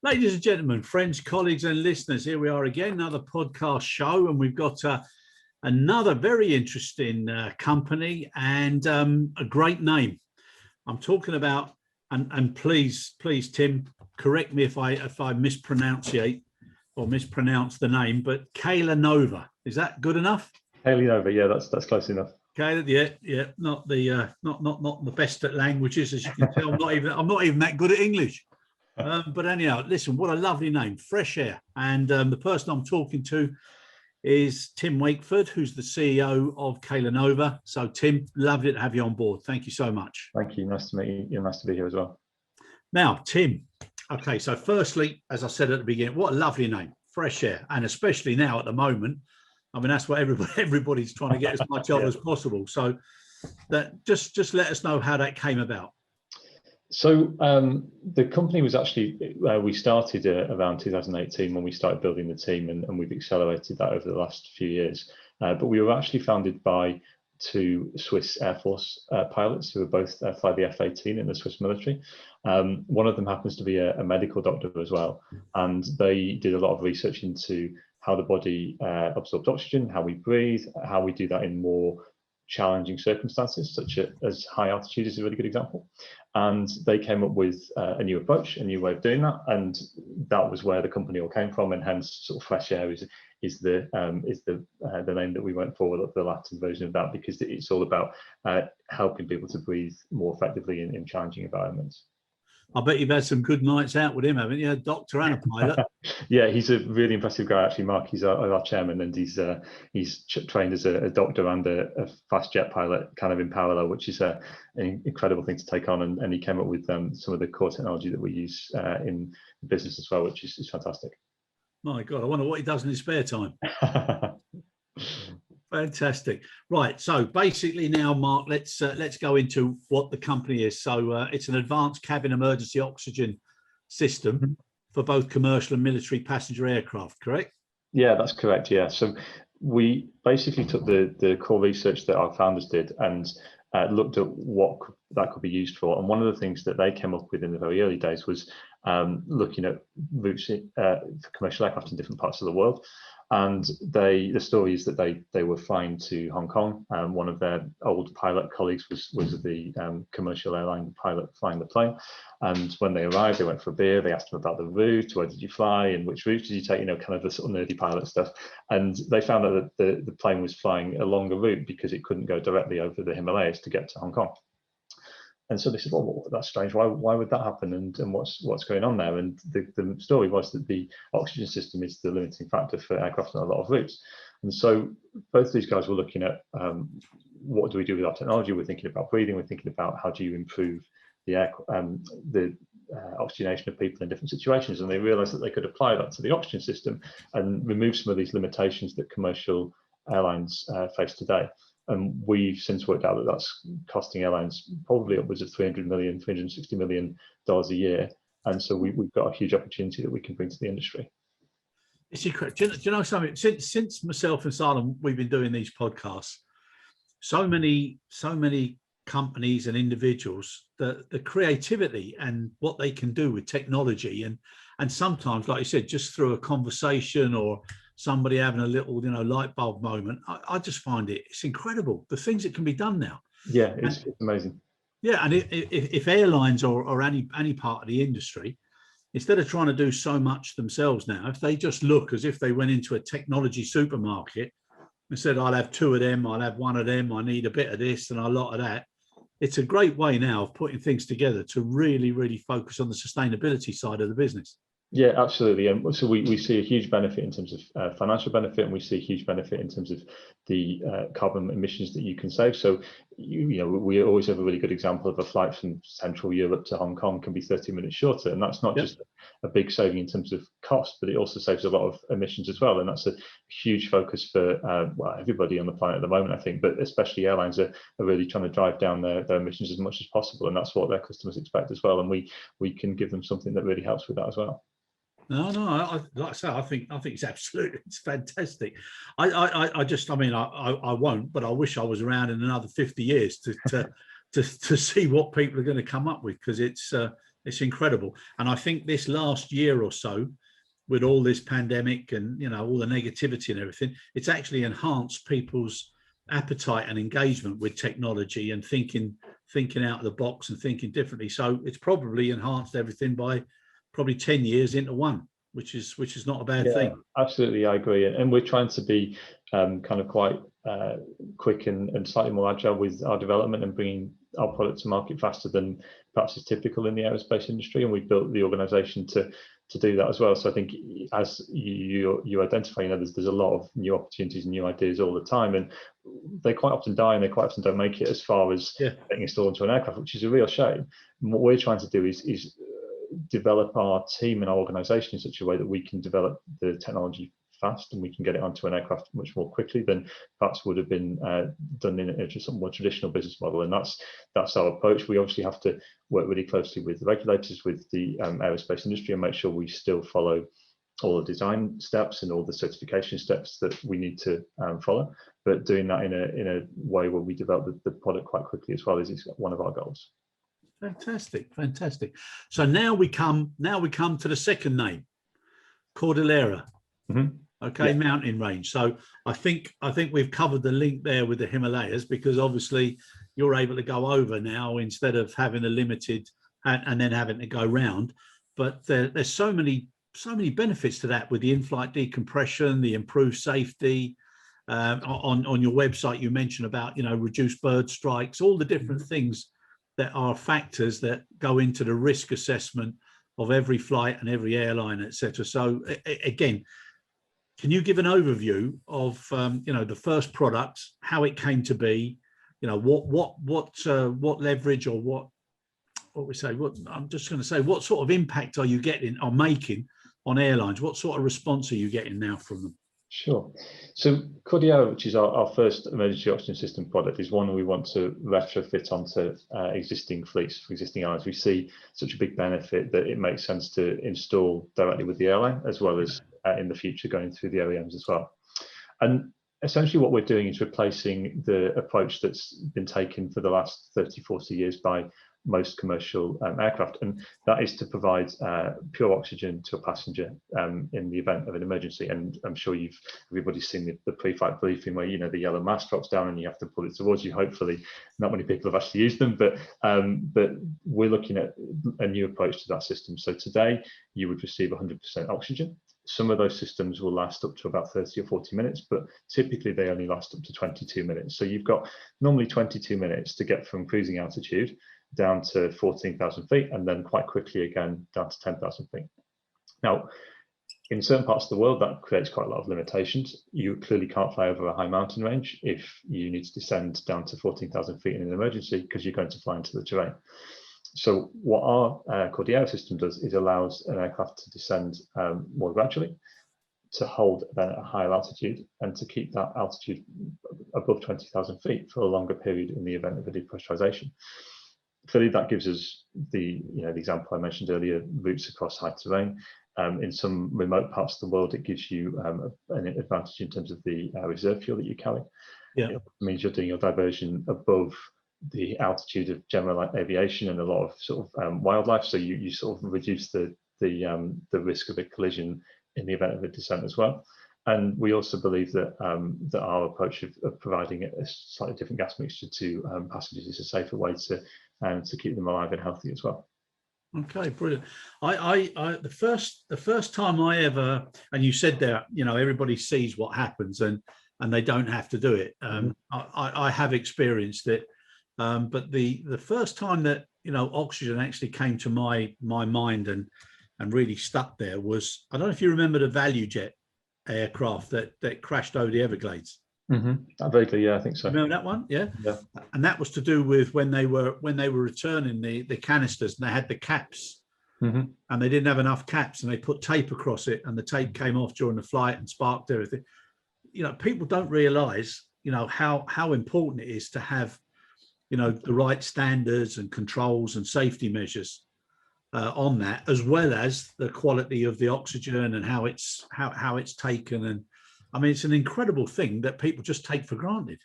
Ladies and gentlemen, friends, colleagues and listeners, here we are again, another podcast show, and we've got another very interesting company and a great name. I'm talking about, and please, Tim, correct me if I mispronounce the name, but Caeli Nova. Is that good enough? Caeli Nova, yeah, that's close enough. Okay, yeah, not the best at languages, as you can tell. I'm not even that good at English. But anyhow, listen, what a lovely name, Fresh Air. And the person I'm talking to is Tim Wakeford, who's the CEO of Caeli Nova. So, Tim, lovely to have you on board. Thank you so much. Thank you. Nice to meet you. Nice to be here as well. Now, Tim, okay, so firstly, as I said at the beginning, what a lovely name, Fresh Air. And especially now at the moment, I mean, that's what everybody's trying to get as much of as possible. So that just let us know how that came about. So the company was actually, we started around 2018 when we started building the team, and we've accelerated that over the last few years. But we were actually founded by two Swiss Air Force pilots who were both fly the F-18 in the Swiss military. One of them happens to be a medical doctor as well, and they did a lot of research into how the body absorbs oxygen, how we breathe, how we do that in more challenging circumstances, such as high altitude is a really good example. And they came up with a new approach, a new way of doing that, and that was where the company all came from. And hence, sort of Fresh Air is the name that we went for, the Latin version of that, because it's all about helping people to breathe more effectively in challenging environments. I bet you've had some good nights out with him, haven't you? A doctor and a pilot. Yeah, he's a really impressive guy, actually. Mark, he's our chairman, and he's trained as a doctor and a fast jet pilot, kind of in parallel, which is an incredible thing to take on. And he came up with some of the core technology that we use in the business as well, which is fantastic. My God, I wonder what he does in his spare time. Fantastic. Right. So basically now, Mark, let's go into what the company is. So it's an advanced cabin emergency oxygen system for both commercial and military passenger aircraft, correct? Yeah, that's correct. Yeah. So we basically took the core research that our founders did and looked at what that could be used for. And one of the things that they came up with in the very early days was looking at routes for commercial aircraft in different parts of the world. And the story is that they were flying to Hong Kong. One of their old pilot colleagues was the commercial airline pilot flying the plane. And when they arrived, they went for a beer. They asked them about the route, where did you fly, and which route did you take? Kind of the sort of nerdy pilot stuff. And they found out that the plane was flying a longer route because it couldn't go directly over the Himalayas to get to Hong Kong. And so they said, well, that's strange. Why would that happen? And what's going on there? And the story was that the oxygen system is the limiting factor for aircraft on a lot of routes. And so both of these guys were looking at what do we do with our technology? We're thinking about breathing. We're thinking about how do you improve the oxygenation of people in different situations. And they realized that they could apply that to the oxygen system and remove some of these limitations that commercial airlines face today. And we've since worked out that that's costing airlines probably upwards of $360 million a year. And so we've got a huge opportunity that we can bring to the industry. It's incredible. Do you know something? Since myself and Salem, we've been doing these podcasts, so many companies and individuals, the creativity and what they can do with technology. And sometimes, like you said, just through a conversation or somebody having a little, light bulb moment, I just find it's incredible, the things that can be done now. Yeah, it's amazing. Yeah, and if airlines or any part of the industry, instead of trying to do so much themselves now, if they just look as if they went into a technology supermarket and said, I'll have two of them, I'll have one of them, I need a bit of this and a lot of that. It's a great way now of putting things together to really, really focus on the sustainability side of the business. Yeah, absolutely. And so we see a huge benefit in terms of financial benefit, and we see a huge benefit in terms of the carbon emissions that you can save. So, we always have a really good example of a flight from Central Europe to Hong Kong can be 30 minutes shorter. And that's not just a big saving in terms of cost, but it also saves a lot of emissions as well. And that's a huge focus for everybody on the planet at the moment, I think, but especially airlines are really trying to drive down their emissions as much as possible. And that's what their customers expect as well. And we can give them something that really helps with that as well. No, like I say, I think it's fantastic. I won't, but I wish I was around in another 50 years to see what people are going to come up with, because it's It's incredible. And I think this last year or so, with all this pandemic and, you know, all the negativity and everything, it's actually enhanced people's appetite and engagement with technology and thinking out of the box and thinking differently. So it's probably enhanced everything by probably 10 years into one, which is not a bad thing. Absolutely, I agree. And we're trying to be kind of quite quick and slightly more agile with our development and bringing our product to market faster than perhaps is typical in the aerospace industry. And we've built the organization to do that as well. So I think, as you identify, you know, there's a lot of new opportunities and new ideas all the time, and they quite often die and they quite often don't make it as far as getting installed into an aircraft, which is a real shame. And what we're trying to do is develop our team and our organization in such a way that we can develop the technology fast and we can get it onto an aircraft much more quickly than perhaps would have been done in a more traditional business model. And that's our approach. We obviously have to work really closely with the regulators, with the aerospace industry, and make sure we still follow all the design steps and all the certification steps that we need to follow, but doing that in a way where we develop the product quite quickly as well is one of our goals. Fantastic. So now we come to the second name, Cordillera. Okay, mountain range. So I think we've covered the link there with the Himalayas, because obviously you're able to go over now instead of having a limited and then having to go round. But there's so many benefits to that with the in-flight decompression, the improved safety. On your website, you mentioned about, you know, reduced bird strikes, all the different things that are factors that go into the risk assessment of every flight and every airline, etc. So again, can you give an overview of you know, the first product, how it came to be, you know, what leverage or what I'm just going to say, what sort of impact are you getting or making on airlines? What sort of response are you getting now from them? Sure. So Cordillera, which is our first emergency oxygen system product, is one we want to retrofit onto existing fleets for existing airlines. We see such a big benefit that it makes sense to install directly with the airline, as well as in the future going through the OEMs as well. And essentially what we're doing is replacing the approach that's been taken for the last 30, 40 years by most commercial aircraft, and that is to provide pure oxygen to a passenger in the event of an emergency. And I'm sure everybody's seen the pre-flight briefing where, you know, the yellow mask drops down and you have to pull it towards you. Hopefully not many people have actually used them, but we're looking at a new approach to that system. So today you would receive 100% oxygen. Some of those systems will last up to about 30 or 40 minutes, but typically they only last up to 22 minutes. So you've got normally 22 minutes to get from cruising altitude down to 14,000 feet, and then quite quickly again down to 10,000 feet. Now, in certain parts of the world, that creates quite a lot of limitations. You clearly can't fly over a high mountain range if you need to descend down to 14,000 feet in an emergency, because you're going to fly into the terrain. So what our Cordillera system does is allows an aircraft to descend more gradually, to hold then at a higher altitude, and to keep that altitude above 20,000 feet for a longer period in the event of a depressurization. Clearly, that gives us the example I mentioned earlier, routes across high terrain. In some remote parts of the world, it gives you an advantage in terms of the reserve fuel that you carry. Yeah. It means you're doing your diversion above the altitude of general aviation and a lot of sort of wildlife, so you sort of reduce the risk of a collision in the event of a descent as well. And we also believe that that our approach of providing a slightly different gas mixture to passengers is a safer way to keep them alive and healthy as well. Okay, brilliant. The first time I ever, and you said there, you know, everybody sees what happens and they don't have to do it. I have experienced it, but the first time that, you know, oxygen actually came to my mind and really stuck there was, I don't know if you remember the Value Jet aircraft that crashed over the Everglades. Vaguely, yeah, I think so. Remember that one? Yeah. And that was to do with when they were returning the canisters, and they had the caps, and they didn't have enough caps, and they put tape across it, and the tape came off during the flight and sparked everything. You know, people don't realize, you know, how important it is to have, you know, the right standards and controls and safety measures on that, as well as the quality of the oxygen and how it's taken. And I mean, it's an incredible thing that people just take for granted.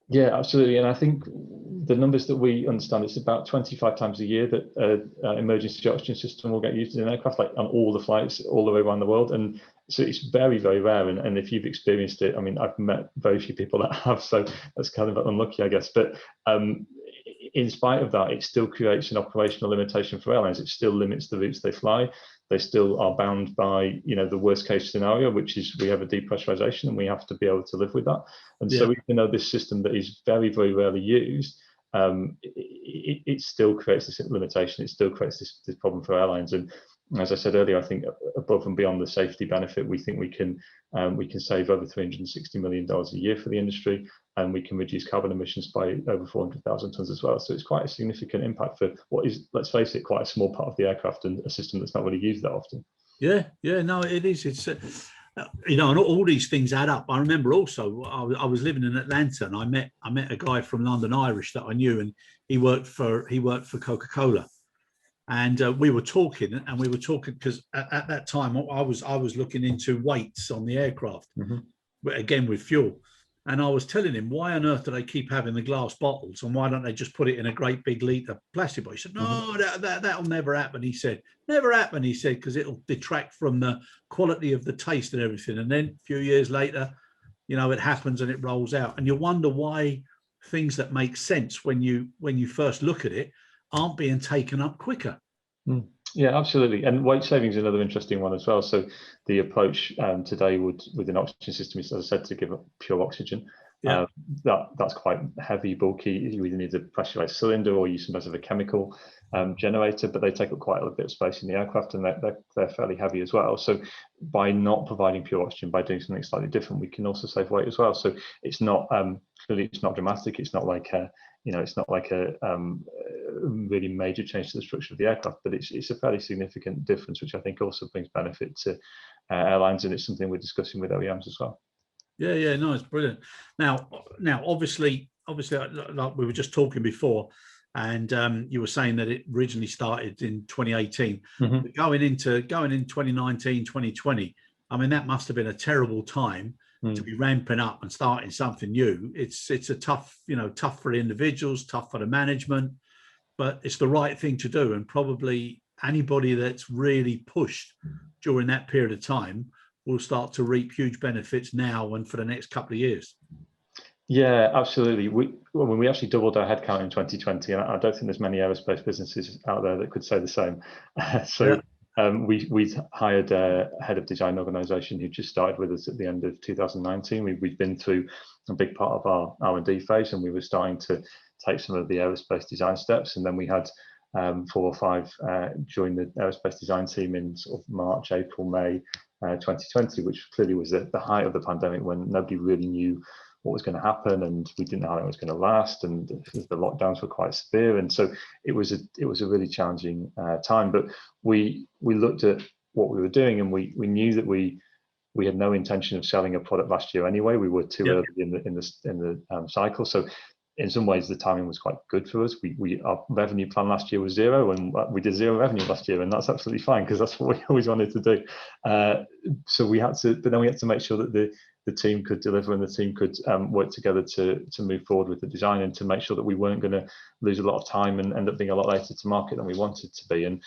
Yeah, absolutely. And I think the numbers that we understand, it's about 25 times a year that emergency oxygen system will get used in an aircraft, like on all the flights all the way around the world. And so it's very, very rare. And if you've experienced it, I mean, I've met very few people that have, so that's kind of unlucky, I guess. But in spite of that, it still creates an operational limitation for airlines. It still limits the routes they fly. They still are bound by, the worst case scenario, which is we have a depressurization and we have to be able to live with that. And so even though this system that is very, very rarely used, it still creates this limitation. It still creates this problem for airlines. And as I said earlier, I think above and beyond the safety benefit, we think we can save over $360 million a year for the industry, and we can reduce carbon emissions by over 400,000 tonnes as well. So it's quite a significant impact for what is, let's face it, quite a small part of the aircraft and a system that's not really used that often. Yeah, no, it is. It's and all these things add up. I remember also I was living in Atlanta, and I met a guy from London Irish that I knew, and he worked for Coca-Cola. And we were talking because at that time I was looking into weights on the aircraft, again with fuel. And I was telling him, why on earth do they keep having the glass bottles, and why don't they just put it in a great big litre plastic bottle? He said, no, that'll never happen. He said, never happen. He said, because it'll detract from the quality of the taste and everything. And then a few years later, it happens and it rolls out. And you wonder why things that make sense when you first look at it aren't being taken up quicker. Yeah, absolutely. And weight saving is another interesting one as well. So the approach today with an oxygen system is, as I said, to give up pure oxygen. That's quite heavy, bulky. You either need a pressurized cylinder or you sometimes have a chemical generator, but they take up quite a bit of space in the aircraft, and they're fairly heavy as well. So by not providing pure oxygen, by doing something slightly different, we can also save weight as well. So it's not clearly it's not dramatic. It's not like a really major change to the structure of the aircraft, but it's a fairly significant difference, which I think also brings benefit to airlines, and it's something we're discussing with OEMs as well. Yeah, no, it's brilliant. Now, obviously, like we were just talking before, and you were saying that it originally started in 2018. Going in 2019, 2020, I mean, that must have been a terrible time to be ramping up and starting something new. It's a tough for the individuals, tough for the management, but it's the right thing to do. And probably anybody that's really pushed during that period of time will start to reap huge benefits now and for the next couple of years. Yeah, absolutely. We actually doubled our headcount in 2020, and I don't think there's many aerospace businesses out there that could say the same. We hired a head of design organization who just started with us at the end of 2019. We've been through a big part of our R&D phase, and we were starting to take some of the aerospace design steps. And then we had 4 or 5 join the aerospace design team in sort of March, April, May 2020, which clearly was at the height of the pandemic, when nobody really knew what was going to happen, and we didn't know how long it was going to last, and the lockdowns were quite severe, and so it was a really challenging time. But we looked at what we were doing, and we knew that we had no intention of selling a product last year anyway. We were too early in the cycle, so in some ways the timing was quite good for us. Our revenue plan last year was 0, and we did 0 revenue last year, and that's absolutely fine because that's what we always wanted to do. So we had to make sure that the team could deliver, and the team could work together to move forward with the design, and to make sure that we weren't going to lose a lot of time and end up being a lot later to market than we wanted to be. And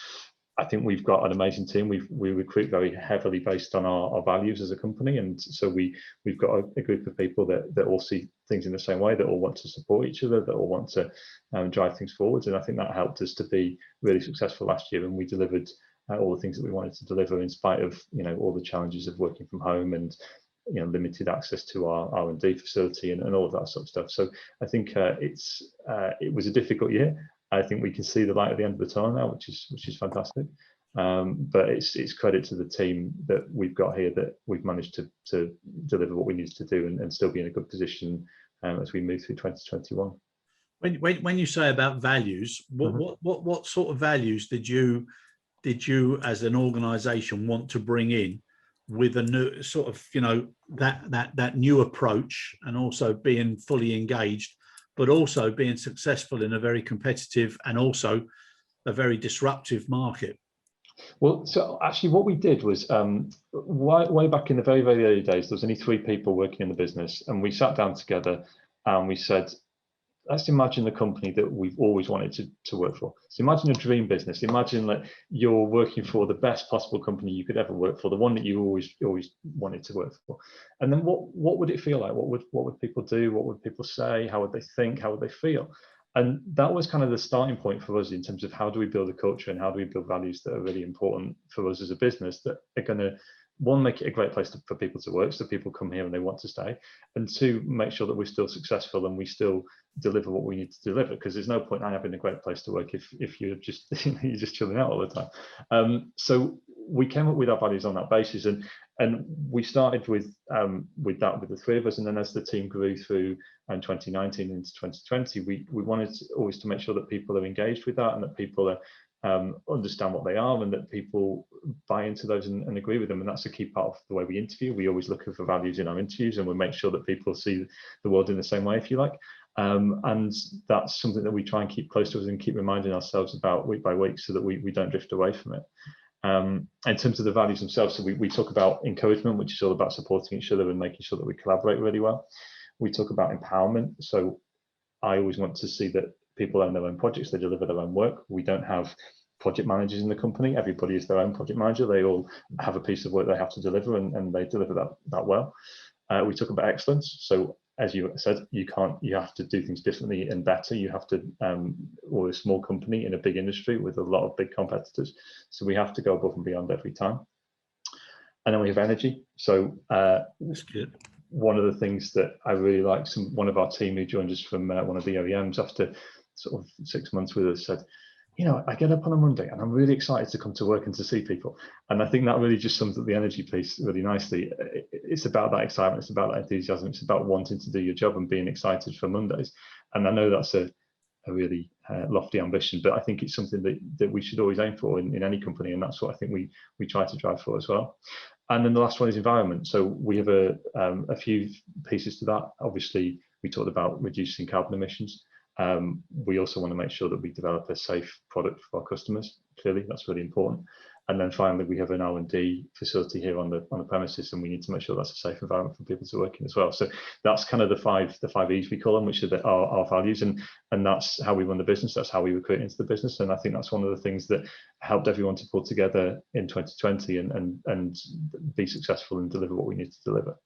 I think we've got an amazing team. We recruit very heavily based on our values as a company, and so we've got a group of people that all see things in the same way, that all want to support each other, that all want to drive things forwards. And I think that helped us to be really successful last year, and we delivered all the things that we wanted to deliver in spite of all the challenges of working from home and limited access to our R&D facility and all of that sort of stuff. So I think it was a difficult year. I think we can see the light at the end of the tunnel now, which is fantastic. But it's credit to the team that we've got here, that we've managed to deliver what we needed to do and still be in a good position as we move through 2021. When you say about values, what sort of values did you as an organization want to bring in with a new sort of that new approach, and also being fully engaged, but also being successful in a very competitive and also a very disruptive market? Well, so actually what we did was way back in the very, very early days, there was only 3 people working in the business, and we sat down together and we said, let's imagine the company that we've always wanted to work for. So imagine a dream business. Imagine that you're working for the best possible company you could ever work for, the one that you always wanted to work for. And then what would it feel like? What would people do? What would people say? How would they think? How would they feel? And that was kind of the starting point for us in terms of how do we build a culture and how do we build values that are really important for us as a business that are going to, one, make it a great place for people to work so people come here and they want to stay, and two, make sure that we're still successful and we still deliver what we need to deliver, because there's no point in having a great place to work if you're just you're just chilling out all the time. So we came up with our values on that basis, and we started with that with the three of us, and then as the team grew through 2019 into 2020, we wanted always to make sure that people are engaged with that and that people are understand what they are and that people buy into those and agree with them. And that's a key part of the way we interview. We always look for values in our interviews, and we make sure that people see the world in the same way, if you like. And that's something that we try and keep close to us and keep reminding ourselves about week by week so that we don't drift away from it. In terms of the values themselves, so we talk about encouragement, which is all about supporting each other and making sure that we collaborate really well. We talk about empowerment. So I always want to see that people own their own projects, they deliver their own work. We don't have project managers in the company. Everybody is their own project manager. They all have a piece of work they have to deliver, and they deliver that well. We talk about excellence. So as you said, you have to do things differently and better. You have to, we're a small company in a big industry with a lot of big competitors. So we have to go above and beyond every time. And then we have energy. So that's good. One of the things that I really like, one of our team who joined us from one of the OEMs after sort of 6 months with us said, I get up on a Monday and I'm really excited to come to work and to see people. And I think that really just sums up the energy piece really nicely. It's about that excitement, it's about that enthusiasm, it's about wanting to do your job and being excited for Mondays. And I know that's a really lofty ambition, but I think it's something that we should always aim for in any company. And that's what I think we try to drive for as well. And then the last one is environment. So we have a few pieces to that. Obviously, we talked about reducing carbon emissions. We also want to make sure that we develop a safe product for our customers. Clearly, that's really important. And then finally, we have an R&D facility here on the premises, and we need to make sure that's a safe environment for people to work in as well. So that's kind of the five E's we call them, which are our values, and that's how we run the business. That's how we recruit into the business, and I think that's one of the things that helped everyone to pull together in 2020 and be successful and deliver what we need to deliver.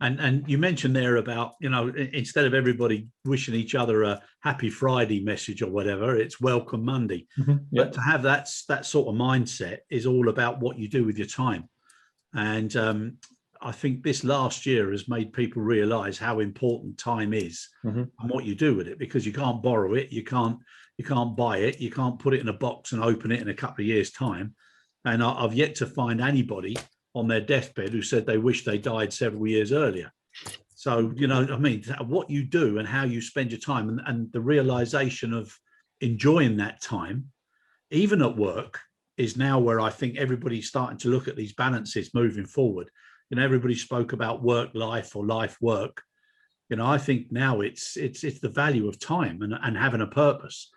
And you mentioned there about, instead of everybody wishing each other a happy Friday message or whatever, it's welcome Monday. Mm-hmm. Yep. But to have that sort of mindset is all about what you do with your time. And I think this last year has made people realize how important time is, mm-hmm. and what you do with it, because you can't borrow it. You can't buy it. You can't put it in a box and open it in a couple of years' time. And I've yet to find anybody on their deathbed who said they wish they died several years earlier. So, what you do and how you spend your time and the realization of enjoying that time, even at work, is now where I think everybody's starting to look at these balances moving forward. Everybody spoke about work life or life work. I think now it's the value of time and having a purpose,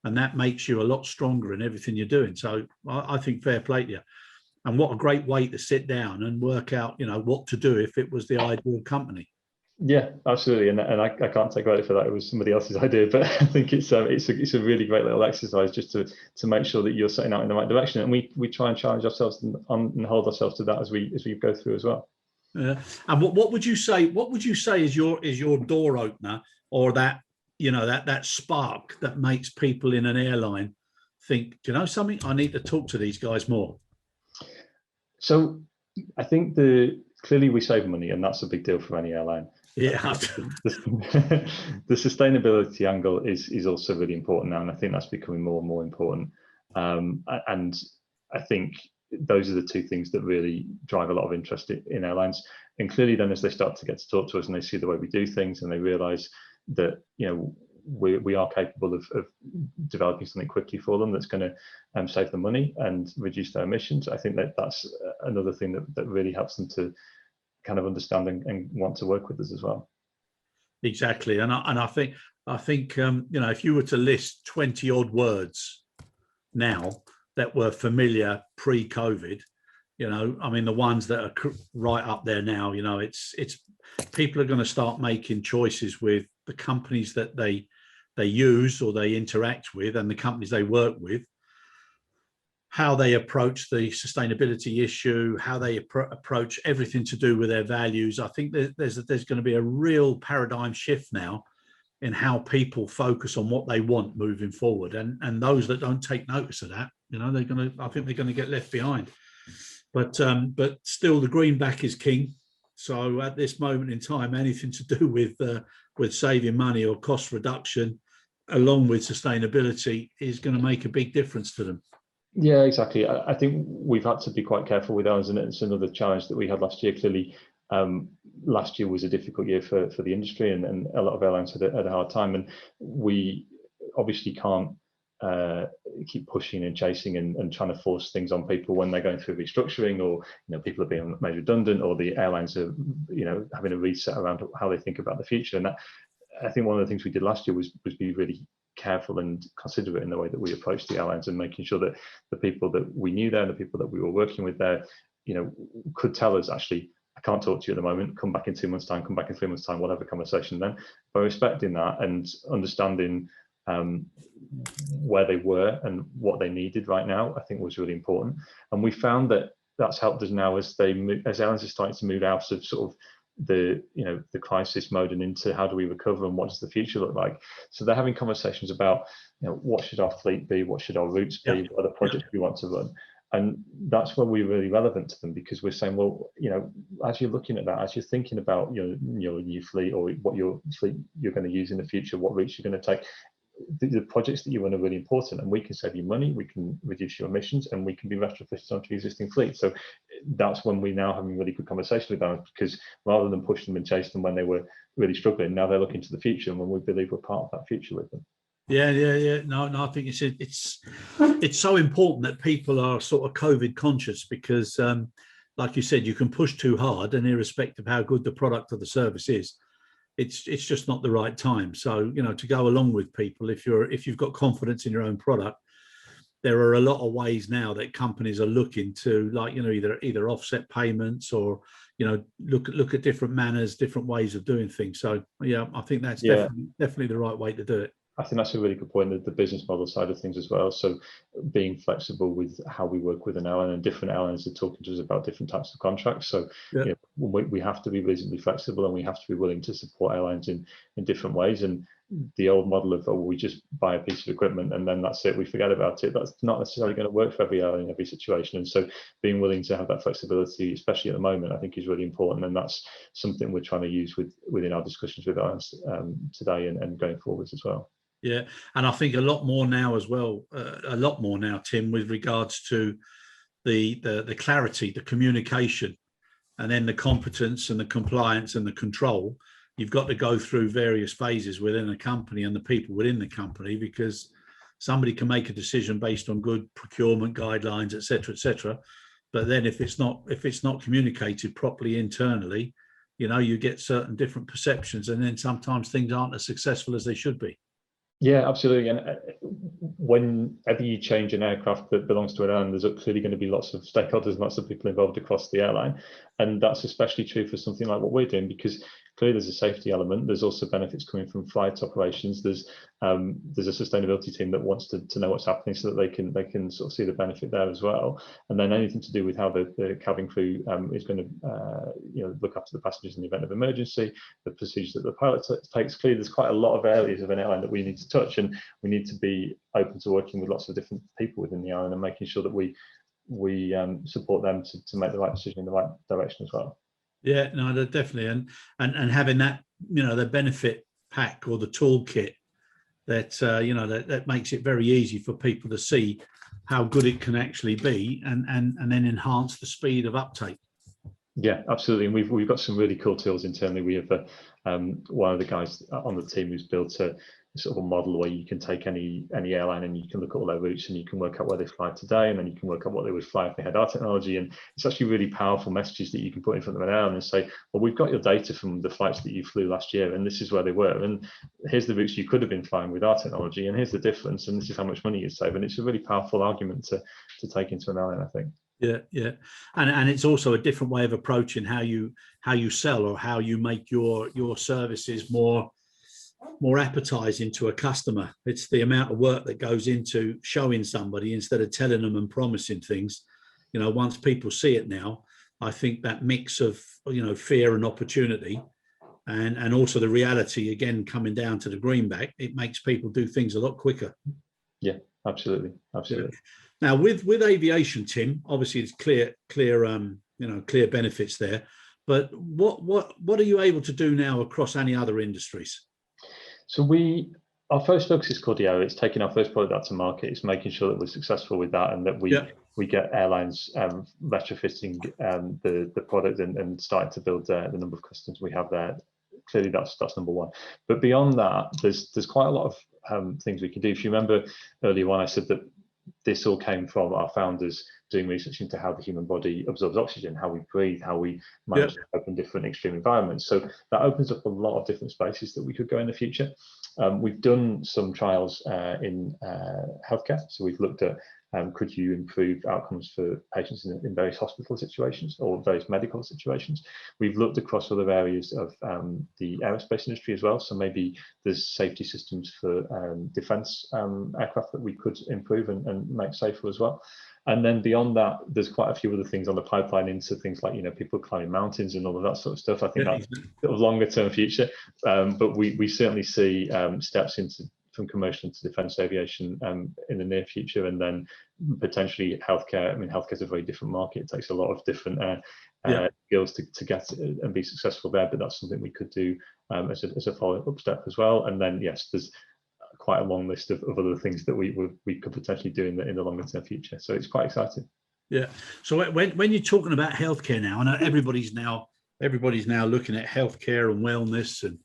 and that makes you a lot stronger in everything you're doing. So I think fair play to you. And what a great way to sit down and work out, what to do if it was the ideal company. Yeah, absolutely. And I can't take credit for that. It was somebody else's idea, but I think it's a really great little exercise just to make sure that you're setting out in the right direction. And we try and challenge ourselves and hold ourselves to that as we go through as well. Yeah. And what would you say? What would you say is your door opener, or that that spark that makes people in an airline think, do you know something? I need to talk to these guys more. So I think clearly we save money, and that's a big deal for any airline. Yeah. The sustainability angle is also really important now, and I think that's becoming more and more important. And I think those are the two things that really drive a lot of interest in airlines. And clearly then as they start to get to talk to us and they see the way we do things and they realize that, we are capable of developing something quickly for them that's going to save them money and reduce their emissions. I think that's another thing that really helps them to kind of understand and want to work with us as well. Exactly. And I think if you were to list 20 odd words now that were familiar pre-COVID, the ones that are right up there now, it's people are going to start making choices with the companies that they use or they interact with, and the companies they work with, how they approach the sustainability issue, how they approach everything to do with their values. I think there's going to be a real paradigm shift now in how people focus on what they want moving forward, and those that don't take notice of that, I think they're going to get left behind. But still, the greenback is king. So at this moment in time, anything to do with saving money or cost reduction, along with sustainability, is going to make a big difference to them. Yeah, exactly. I think we've had to be quite careful with ours, and it's another challenge that we had last year. Clearly, last year was a difficult year for the industry, and a lot of airlines had a hard time, and we obviously can't keep pushing and chasing and trying to force things on people when they're going through restructuring, or people are being made redundant, or the airlines are having a reset around how they think about the future. And that, I think one of the things we did last year was be really careful and considerate in the way that we approached the airlines, and making sure that the people that we knew there, the people that we were working with there, could tell us, actually, I can't talk to you at the moment, come back in 2 months' time, come back in 3 months' time, whatever conversation then. By respecting that and understanding where they were and what they needed right now, I think was really important. And we found that that's helped us now as airlines are starting to move out of sort of the crisis mode and into how do we recover and what does the future look like. So they're having conversations about what should our fleet be, what should our routes be, what are the projects we want to run. And that's where we're really relevant to them, because we're saying, well, as you're looking at that, as you're thinking about your new fleet, or what your fleet you're going to use in the future, what routes you're going to take, the projects that you run are really important, and we can save you money, we can reduce your emissions, and we can be retrofitted onto your existing fleet. So that's when we're now having really good conversations with them, because rather than push them and chase them when they were really struggling, now they're looking to the future, and when we believe we're part of that future with them. Yeah. No, I think it's so important that people are sort of COVID conscious, because like you said, you can push too hard, and irrespective of how good the product or the service is, it's just not the right time. So to go along with people, if you've got confidence in your own product, there are a lot of ways now that companies are looking to, either offset payments, or look at different manners, different ways of doing things. So yeah, I think that's definitely the right way to do it. I think that's a really good point, the business model side of things as well. So being flexible with how we work with an airline, and different airlines are talking to us about different types of contracts. So we have to be reasonably flexible, and we have to be willing to support airlines in different ways. And the old model of, we just buy a piece of equipment and then that's it, we forget about it, that's not necessarily going to work for every airline in every situation. And so being willing to have that flexibility, especially at the moment, I think is really important. And that's something we're trying to use within our discussions with airlines today and going forwards as well. Yeah, and I think a lot more now as well, Tim, with regards to the clarity, the communication, and then the competence and the compliance and the control. You've got to go through various phases within a company and the people within the company, because somebody can make a decision based on good procurement guidelines, et cetera, but then if it's not communicated properly internally, you get certain different perceptions, and then sometimes things aren't as successful as they should be. Yeah, absolutely. And whenever you change an aircraft that belongs to an airline, there's clearly going to be lots of stakeholders, lots of people involved across the airline. And that's especially true for something like what we're doing, because clearly there's a safety element. There's also benefits coming from flight operations. There's a sustainability team that wants to know what's happening, so that they can sort of see the benefit there as well. And then anything to do with how the cabin crew is going to look after the passengers in the event of emergency, the procedures that the pilot takes. Clearly there's quite a lot of areas of an airline that we need to touch, and we need to be open to working with lots of different people within the airline and making sure that we support them to make the right decision in the right direction as well. Yeah, no, definitely, and having that, the benefit pack or the toolkit that that makes it very easy for people to see how good it can actually be, and then enhance the speed of uptake. Yeah, absolutely, and we've got some really cool tools internally. We have one of the guys on the team who's built a sort of a model where you can take any airline and you can look at all their routes, and you can work out where they fly today, and then you can work out what they would fly if they had our technology. And it's actually really powerful messages that you can put in front of an airline and say, well, we've got your data from the flights that you flew last year, and this is where they were, and here's the routes you could have been flying with our technology, and here's the difference, and this is how much money you save. And it's a really powerful argument to take into an airline, I think. Yeah, and it's also a different way of approaching how you sell, or how you make your services more appetizing to a customer. It's the amount of work that goes into showing somebody instead of telling them and promising things. Once people see it now, I think that mix of fear and opportunity, and also the reality again coming down to the greenback, it makes people do things a lot quicker. Yeah, absolutely. Yeah. Now with aviation, Tim, obviously it's clear benefits there, but what are you able to do now across any other industries? So our first focus is Cordillera. It's taking our first product out to market. It's making sure that we're successful with that, and that we get airlines retrofitting the product and starting to build the number of customers we have there. Clearly, that's number one. But beyond that, there's quite a lot of things we can do. If you remember earlier on, I said that this all came from our founders doing research into how the human body absorbs oxygen, how we breathe, how we manage to cope in different extreme environments. So that opens up a lot of different spaces that we could go in the future. We've done some trials in healthcare. So we've looked at could you improve outcomes for patients in various hospital situations or various medical situations. We've looked across other areas of the aerospace industry as well. So maybe there's safety systems for defense aircraft that we could improve and make safer as well. And then beyond that, there's quite a few other things on the pipeline into things like, people climbing mountains and all of that sort of stuff. I think that's sort of longer term future, but we certainly see steps from commercial into defence aviation in the near future, and then potentially healthcare. I mean, healthcare is a very different market. It takes a lot of different skills to get and be successful there, but that's something we could do as a follow-up step as well. And then, yes, there's quite a long list of other things that we could potentially do in the longer term future. So it's quite exciting. Yeah. So when you're talking about healthcare now, I know everybody's now looking at healthcare and wellness and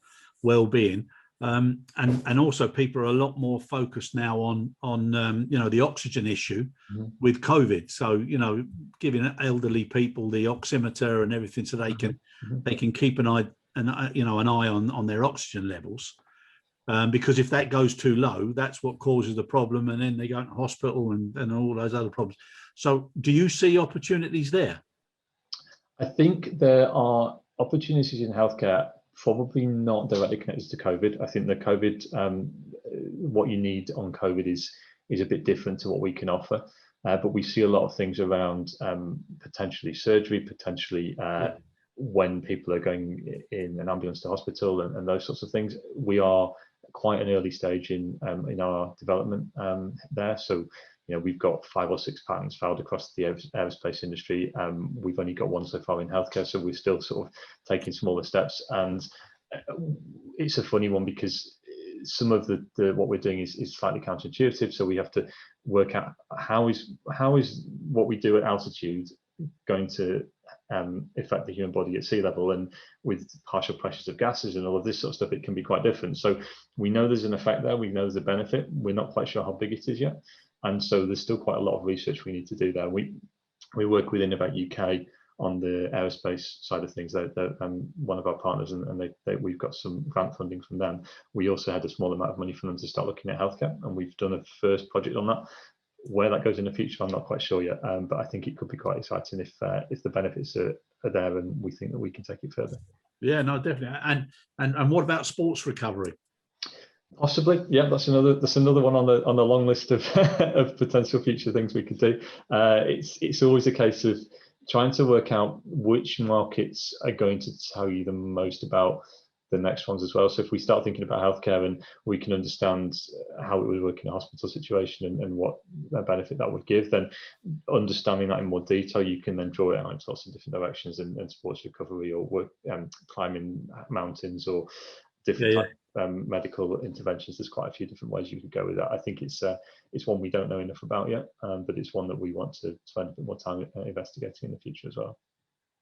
well-being, and also people are a lot more focused now on the oxygen issue with COVID. So giving elderly people the oximeter and everything, so they can keep an eye on their oxygen levels. Because if that goes too low, that's what causes the problem, and then they go into hospital and all those other problems. So do you see opportunities there? I think there are opportunities in healthcare, probably not directly connected to COVID. I think the COVID, what you need on COVID is a bit different to what we can offer. But we see a lot of things around potentially surgery, potentially when people are going in an ambulance to hospital and those sorts of things. We are quite an early stage in our development there. So, we've got 5 or 6 patents filed across the aerospace industry. We've only got 1 so far in healthcare, so we're still sort of taking smaller steps. And it's a funny one because some of the what we're doing is slightly counterintuitive. So we have to work out how is what we do at altitude going to affect the human body at sea level, and with partial pressures of gases and all of this sort of stuff, it can be quite different. So we know there's an effect there, we know there's a benefit, we're not quite sure how big it is yet, and so there's still quite a lot of research we need to do there. We work with Innovate UK on the aerospace side of things. They're one of our partners, and we've got some grant funding from them. We also had a small amount of money from them to start looking at healthcare, and we've done a first project on that. Where that goes in the future, I'm not quite sure yet, but I think it could be quite exciting if the benefits are there, and we think that we can take it further. Yeah, no, definitely. And what about sports recovery? Possibly, yeah. That's another one on the long list of of potential future things we could do. It's always a case of trying to work out which markets are going to tell you the most about the next ones as well. So if we start thinking about healthcare and we can understand how it would work in a hospital situation and what benefit that would give, then understanding that in more detail, you can then draw it out into lots of different directions, and sports recovery, or work climbing mountains, or different type of medical interventions. There's quite a few different ways you could go with that. I think it's one we don't know enough about yet, but it's one that we want to spend a bit more time investigating in the future as well.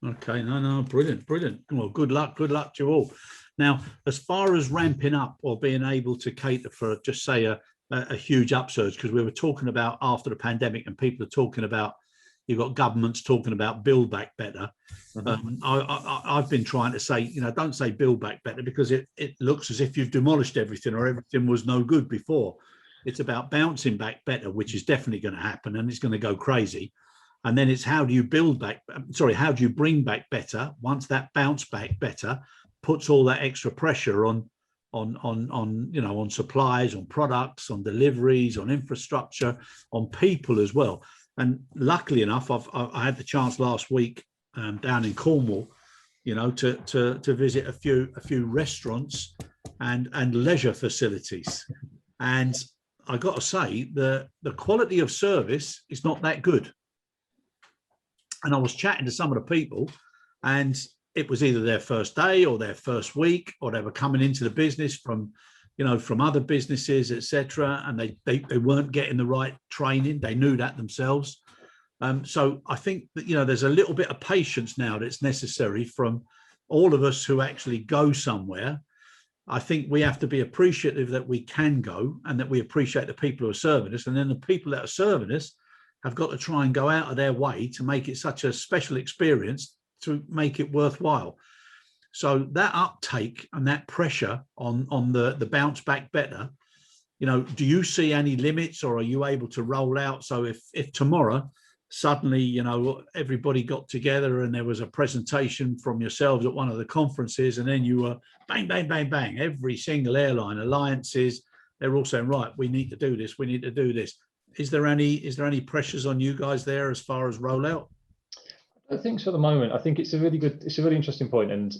Okay, no, brilliant. Well, good luck to you all. Now, as far as ramping up or being able to cater for, just say, a huge upsurge, because we were talking about after the pandemic, and people are talking about, you've got governments talking about build back better. I've been trying to say, don't say build back better, because it looks as if you've demolished everything, or everything was no good before. It's about bouncing back better, which is definitely going to happen, and it's going to go crazy. And then it's how do you how do you bring back better once that bounce back better puts all that extra pressure on supplies, on products, on deliveries, on infrastructure, on people as well. And luckily enough, I had the chance last week down in Cornwall, to visit a few restaurants and leisure facilities. And I got to say, the quality of service is not that good. And I was chatting to some of the people, and it was either their first day or their first week, or they were coming into the business from other businesses, etc. And they weren't getting the right training. They knew that themselves. So I think that, there's a little bit of patience now that's necessary from all of us who actually go somewhere. I think we have to be appreciative that we can go and that we appreciate the people who are serving us. And then the people that are serving us have got to try and go out of their way to make it such a special experience to make it worthwhile. So that uptake and that pressure on the bounce back better, do you see any limits, or are you able to roll out? So if tomorrow suddenly, everybody got together and there was a presentation from yourselves at one of the conferences, and then you were bang, bang, bang, bang, every single airline, alliances, they're all saying, right, we need to do this, we need to do this. Is there any pressures on you guys there as far as rollout? I think so at the moment. I think it's a really interesting point, and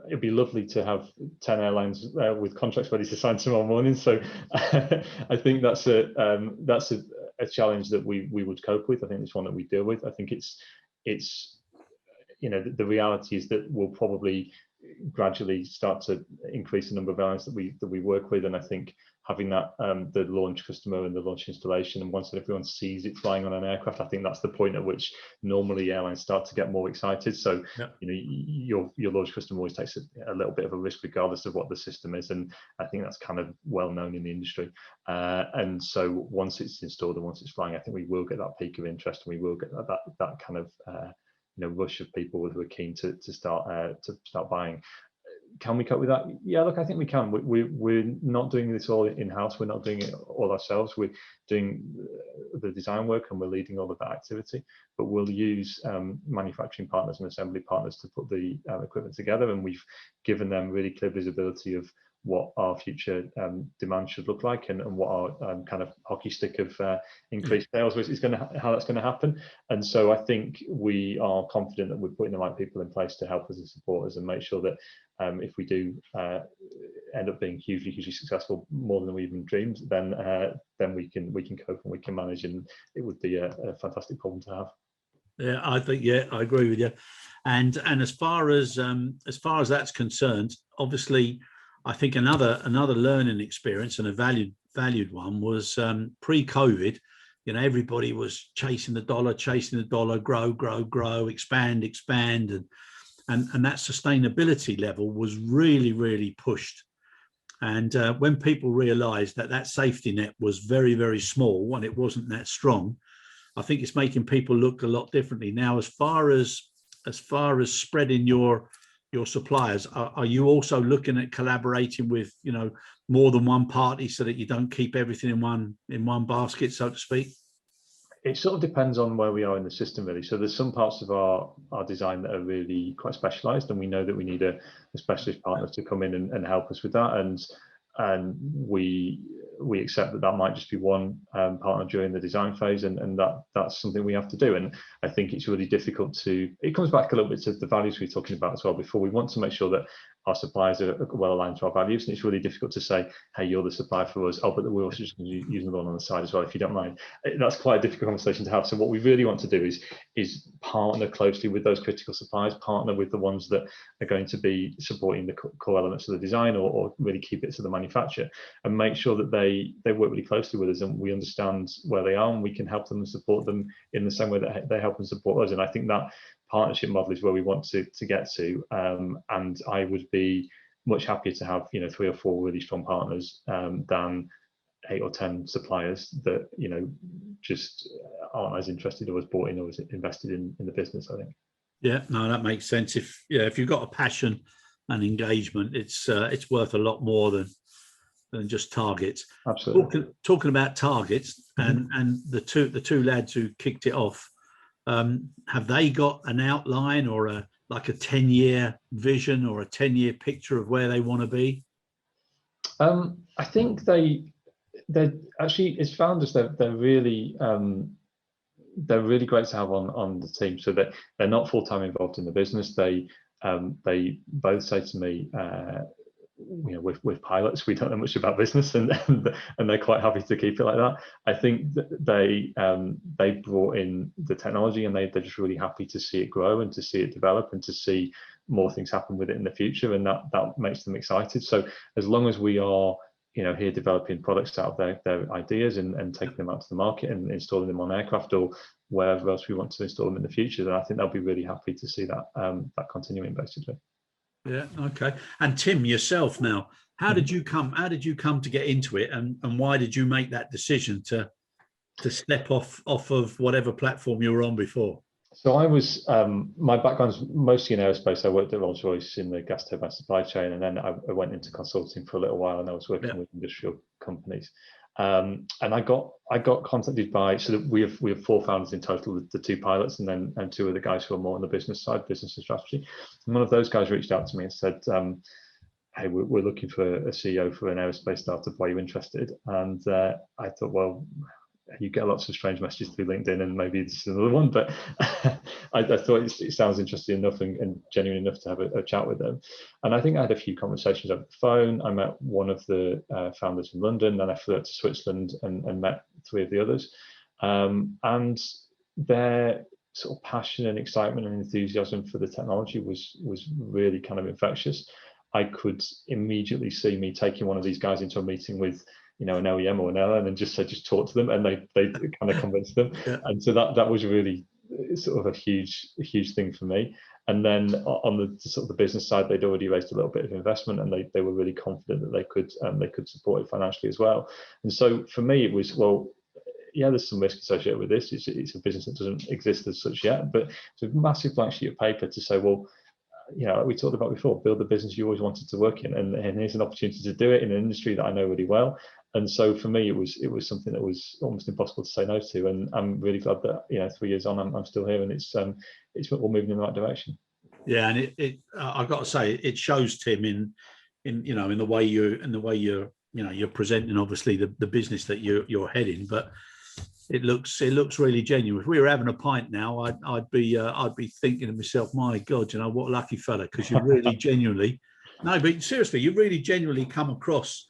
it'd be lovely to have 10 airlines with contracts ready to sign tomorrow morning. So I think that's a challenge that we would cope with. I think it's one that we deal with. I think it's the reality is that we'll probably gradually start to increase the number of airlines that we work with, and I think having that the launch customer and the launch installation, and once everyone sees it flying on an aircraft, I think that's the point at which normally airlines start to get more excited. So your launch customer always takes a little bit of a risk regardless of what the system is, and I think that's kind of well known in the industry. And so once it's installed and once it's flying, I think we will get that peak of interest, and we will get that kind of rush of people who are keen to start buying. Can we cope with that? Yeah, look, I think we can. We're not doing this all in-house. We're not doing it all ourselves. We're doing the design work and we're leading all of that activity, but we'll use manufacturing partners and assembly partners to put the equipment together, and we've given them really clear visibility of what our future demand should look like, and what our kind of hockey stick of increased sales is how that's going to happen. And so I think we are confident that we're putting the right people in place to help us and support us and make sure that if we do end up being hugely successful, more than we even dreamed, then we can cope and we can manage, and it would be a fantastic problem to have. Yeah, I think, I agree with you. And as far as that's concerned, obviously, I think another learning experience, and a valued one, was pre-COVID. Everybody was chasing the dollar, grow, expand, and that sustainability level was really pushed. And when people realised that safety net was very, very small and it wasn't that strong, I think it's making people look a lot differently now. As far as spreading your suppliers, are you also looking at collaborating with more than one party so that you don't keep everything in one basket, so to speak? It sort of depends on where we are in the system, really. So there's some parts of our design that are really quite specialized, and we know that we need a specialist partner to come in and help us with that, and we accept that might just be one partner during the design phase, and that's something we have to do. And I think it's really difficult it comes back a little bit to the values we were talking about as well before. We want to make sure that our suppliers are well aligned to our values, and it's really difficult to say, hey, you're the supplier for us, but we're also just using the one on the side as well, if you don't mind. That's quite a difficult conversation to have. So what we really want to do is partner closely with those critical suppliers, partner with the ones that are going to be supporting the core elements of the design, or really keep it to the manufacturer, and make sure that they work really closely with us, and we understand where they are, and we can help them and support them in the same way that they help and support us. And I think that partnership model is where we want to get to, and I would be much happier to have 3 or 4 really strong partners than 8 or 10 suppliers that just aren't as interested or as bought in or as invested in the business, I think. Yeah, no, that makes sense. If you've got a passion and engagement, it's worth a lot more than just targets. Absolutely. Talking about targets, and the two lads who kicked it off, Have they got an outline or a 10-year vision or a 10-year picture of where they want to be? I think they're actually, as founders, they're really great to have on the team. So that they're not full-time involved in the business. They both say to me, with pilots, we don't know much about business, and they're quite happy to keep it like that. I think that they brought in the technology, and they're just really happy to see it grow and to see it develop and to see more things happen with it in the future, and that makes them excited. So as long as we are here developing products out of their ideas and taking them out to the market and installing them on aircraft or wherever else we want to install them in the future, then I think they'll be really happy to see that continuing, basically. Yeah. Okay. And Tim, yourself now, how did you come to get into it, and why did you make that decision to step off of whatever platform you were on before? So I was, my background's mostly in aerospace. I worked at Rolls-Royce in the gas turbine supply chain, and then I went into consulting for a little while, and I was working with industrial companies. And I got contacted by, so that we have 4 founders in total, the 2 pilots, and 2 of the guys who are more on the business side, business and strategy. And one of those guys reached out to me and said, hey, we're looking for a CEO for an aerospace startup. Are you interested? And I thought, well, you get lots of strange messages through LinkedIn, and maybe this is another one, but I thought it sounds interesting enough and genuine enough to have a chat with them. And I think I had a few conversations over the phone. I met one of the founders in London, then I flew out to Switzerland and met 3 of the others. And their sort of passion and excitement and enthusiasm for the technology was really kind of infectious. I could immediately see me taking one of these guys into a meeting with an OEM or an airline and just talk to them, and they kind of convinced them. Yeah. And so that was really sort of a huge thing for me. And then on the sort of the business side, they'd already raised a little bit of investment, and they were really confident that they could support it financially as well. And so for me, it was, well, yeah, there's some risk associated with this. It's a business that doesn't exist as such yet, but it's a massive blank sheet of paper to say, well, like we talked about before, build the business you always wanted to work in, and here's an opportunity to do it in an industry that I know really well. And so for me, it was something that was almost impossible to say no to, and I'm really glad that 3 years on, I'm still here, and it's all moving in the right direction. Yeah, and I got to say, it shows, Tim, in the way you're presenting, obviously the business that you're heading, but it looks really genuine. If we were having a pint now, I'd be thinking to myself, my God, what a lucky fella, because you really genuinely, no, but seriously, you really genuinely come across,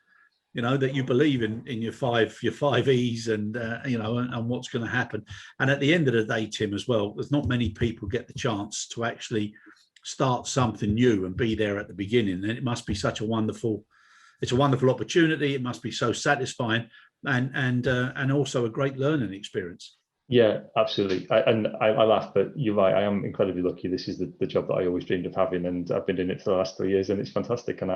that you believe in your five E's and and what's going to happen. And at the end of the day, Tim, as well, there's not many people get the chance to actually start something new and be there at the beginning. And it must be such a wonderful opportunity. It must be so satisfying. And also a great learning experience. Yeah, absolutely. I laugh, but you're right. I am incredibly lucky. This is the job that I always dreamed of having, and I've been doing it for the last 3 years, and it's fantastic, and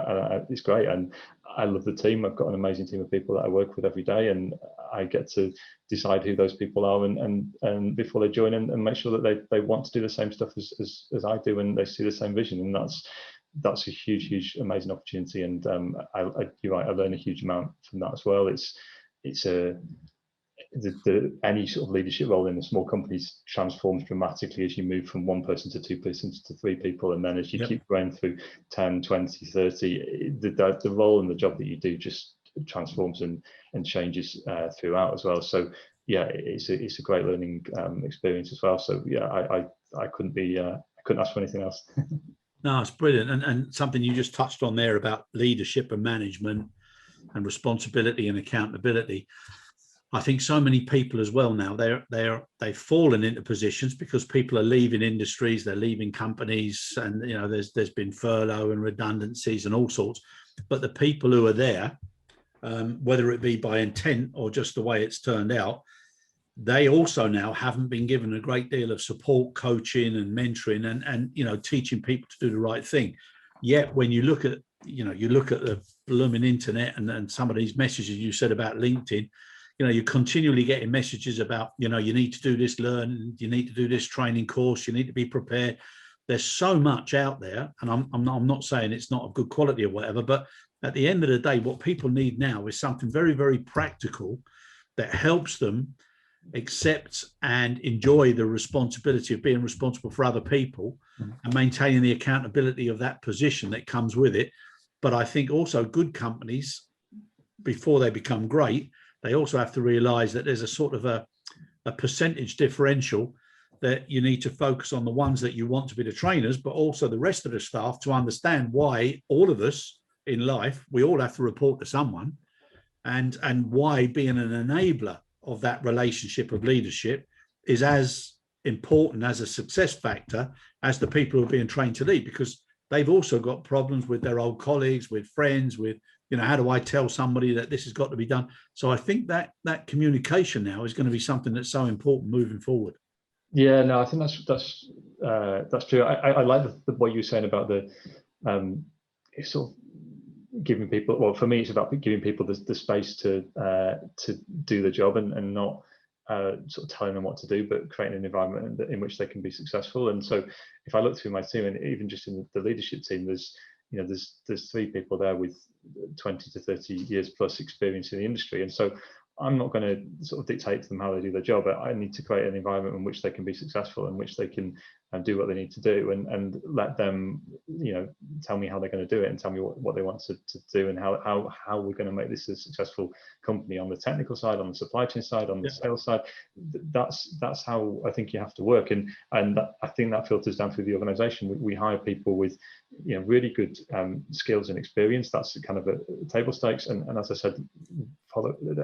it's great. And I love the team. I've got an amazing team of people that I work with every day, and I get to decide who those people are and before they join, and make sure that they want to do the same stuff as I do, and they see the same vision, and that's a huge amazing opportunity. And you're right. I learn a huge amount from that as well. Any sort of leadership role in the small companies transforms dramatically as you move from 1 person to 2 persons to 3 people, and then as you keep going through 10, 20, 30, the role and the job that you do just transforms and changes throughout as well. So yeah, it's a great learning experience as well. So yeah, I couldn't ask for anything else. No, it's brilliant, and something you just touched on there about leadership and management and responsibility and accountability. I think so many people as well now, they've fallen into positions because people are leaving industries, they're leaving companies, and there's been furlough and redundancies and all sorts. But the people who are there, whether it be by intent or just the way it's turned out, they also now haven't been given a great deal of support, coaching and mentoring and teaching people to do the right thing. Yet when you look at the blooming internet and some of these messages you said about LinkedIn, you're continually getting messages about, you need to do this, learn, you need to do this training course, you need to be prepared. There's so much out there, and I'm not saying it's not of good quality or whatever, but at the end of the day, what people need now is something very, very practical that helps them accept and enjoy the responsibility of being responsible for other people and maintaining the accountability of that position that comes with it. But I think also good companies, before they become great, they also have to realize that there's a sort of a percentage differential, that you need to focus on the ones that you want to be the trainers, but also the rest of the staff, to understand why all of us in life, we all have to report to someone, and why being an enabler of that relationship of leadership is as important as a success factor as the people who are being trained to lead, because they've also got problems with their old colleagues, with friends, with, you know, how do I tell somebody that this has got to be done? So I think that communication now is going to be something that's so important moving forward. Yeah, no, I think that's true. I like what you were saying about the sort of giving people. Well, for me, it's about giving people the space to do the job and not sort of telling them what to do, but creating an environment in which they can be successful. And so, if I look through my team, and even just in the leadership team, there's 3 people there with 20 to 30 years plus experience in the industry, and so I'm not going to sort of dictate to them how they do their job. I need to create an environment in which they can be successful, in which they can do what they need to do, and let them, tell me how they're going to do it, and tell me what they want to do, and how we're going to make this a successful company on the technical side, on the supply chain side, on the sales side. That's how I think you have to work, and I think that filters down through the organization. We hire people with really good skills and experience. That's kind of a table stakes, and as I said,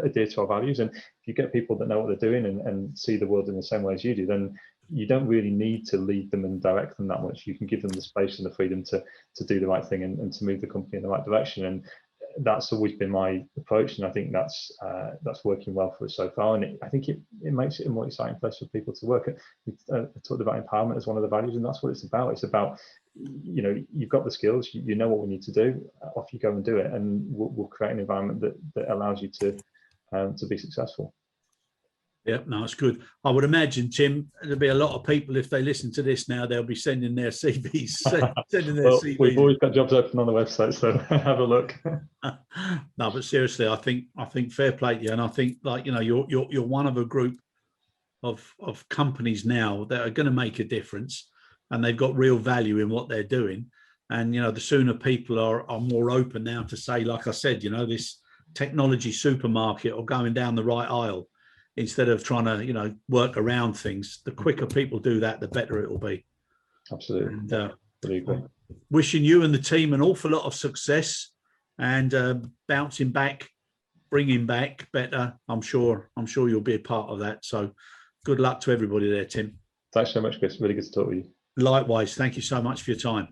adhere to our values. And if you get people that know what they're doing and see the world in the same way as you do, then you don't really need to lead them and direct them that much. You can give them the space and the freedom to do the right thing and to move the company in the right direction. And that's always been my approach, and I think that's working well for us so far. And I think it makes it a more exciting place for people to work. We talked about empowerment as one of the values, and that's what it's about. It's about, you've got the skills, you know what we need to do, off you go and do it, and we'll create an environment that allows you to be successful. Yeah, no, it's good. I would imagine, Tim, there'll be a lot of people, if they listen to this now, they'll be sending their CVs. CVs. We've always got jobs open on the website, so have a look. No, but seriously, I think fair play to you, and I think, you're one of a group of companies now that are going to make a difference, and they've got real value in what they're doing. And the sooner people are more open now to say, like I said, this technology supermarket, or going down the right aisle, instead of trying to, work around things, the quicker people do that, the better it will be. Absolutely. And, really agree. Wishing you and the team an awful lot of success, and bouncing back, bringing back better. I'm sure you'll be a part of that. So good luck to everybody there, Tim. Thanks so much, Chris. Really good to talk with you. Likewise. Thank you so much for your time.